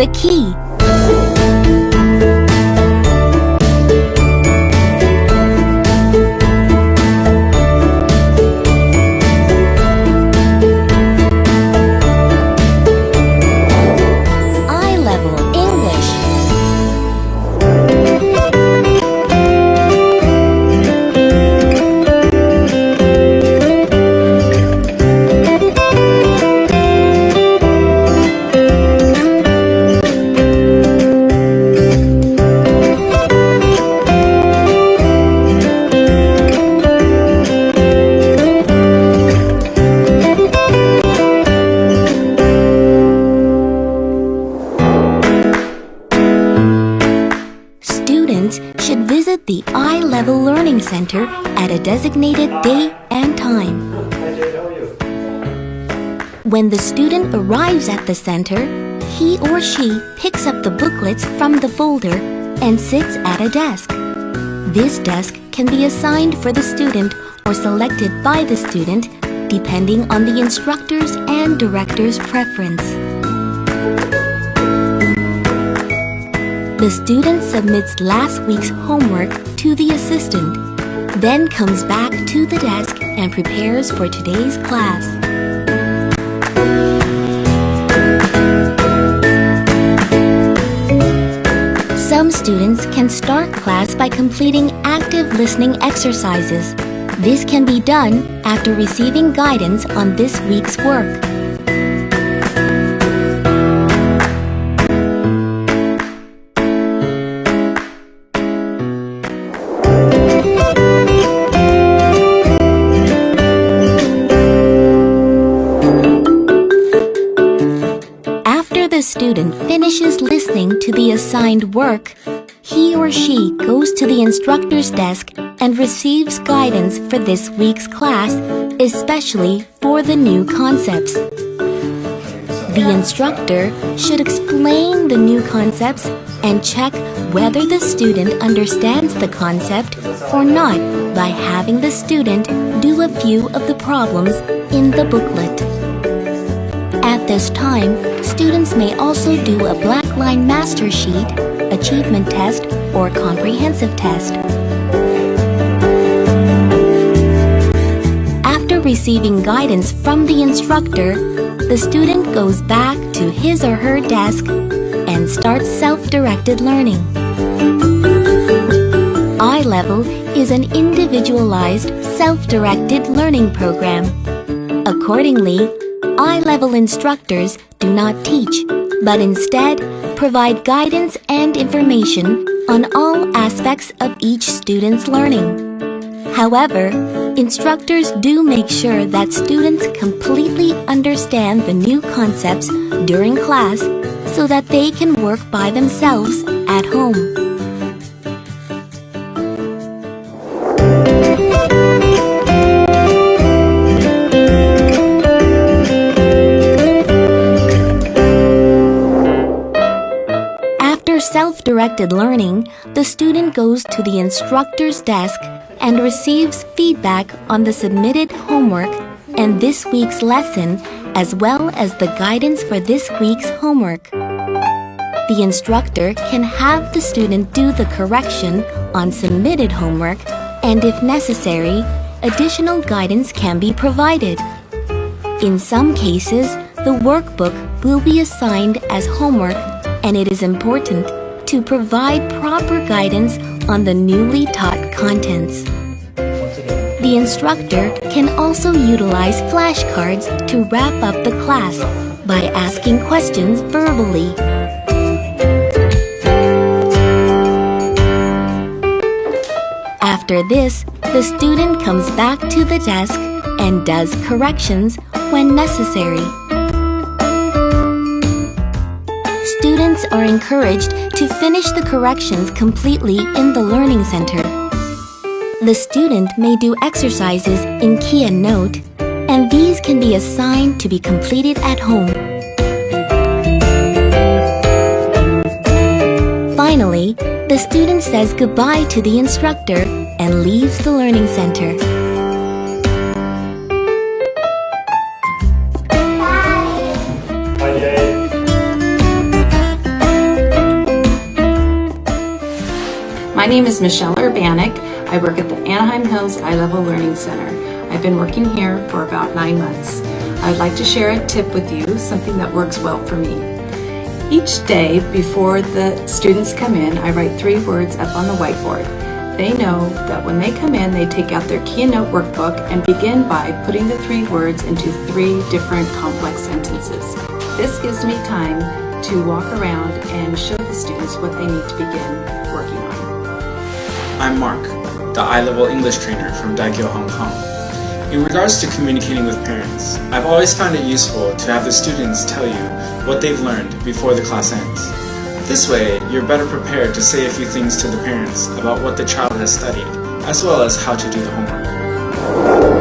the key. Eye-level English. Students should visit the Eye-Level Learning Center at a designated day and time. When the student arrives at the center, he or she picks up the booklets from the folder and sits at a desk. This desk can be assigned for the student or selected by the student depending on the instructor's and director's preference. The student submits last week's homework to the assistant, then comes back to the desk and prepares for today's class. Some students can start class by completing active listening exercises. This can be done after receiving guidance on this week's work. The student finishes listening to the assigned work, he or she goes to the instructor's desk and receives guidance for this week's class, especially for the new concepts. The instructor should explain the new concepts and check whether the student understands the concept or not by having the student do a few of the problems in the booklet. At this time, students may also do a black line master sheet, achievement test, or comprehensive test. After receiving guidance from the instructor, the student goes back to his or her desk and starts self-directed learning. Eye-Level is an individualized, self-directed learning program. Accordingly, Eye-Level instructors do not teach, but instead provide guidance and information on all aspects of each student's learning. However, instructors do make sure that students completely understand the new concepts during class so that they can work by themselves at home. Self-directed learning, the student goes to the instructor's desk and receives feedback on the submitted homework and this week's lesson, as well as the guidance for this week's homework. The instructor can have the student do the correction on submitted homework, and if necessary, additional guidance can be provided. In some cases, the workbook will be assigned as homework, and it is important to provide proper guidance on the newly taught contents. The instructor can also utilize flashcards to wrap up the class by asking questions verbally. After this, the student comes back to the desk and does corrections when necessary. Students are encouraged to finish the corrections completely in the Learning Center. The student may do exercises in Key and Note, and these can be assigned to be completed at home. Finally, the student says goodbye to the instructor and leaves the Learning Center. My name is Michelle Urbanik. I work at the Anaheim Hills I-Level Learning Center. I've been working here for about 9 months. I'd like to share a tip with you, something that works well for me. Each day before the students come in, I write 3 words up on the whiteboard. They know that when they come in, they take out their Keynote workbook and begin by putting the 3 words into 3 different complex sentences. This gives me time to walk around and show the students what they need to begin working on. I'm Mark, the I-Level English trainer from Daikyo, Hong Kong. In regards to communicating with parents, I've always found it useful to have the students tell you what they've learned before the class ends. This way, you're better prepared to say a few things to the parents about what the child has studied, as well as how to do the homework.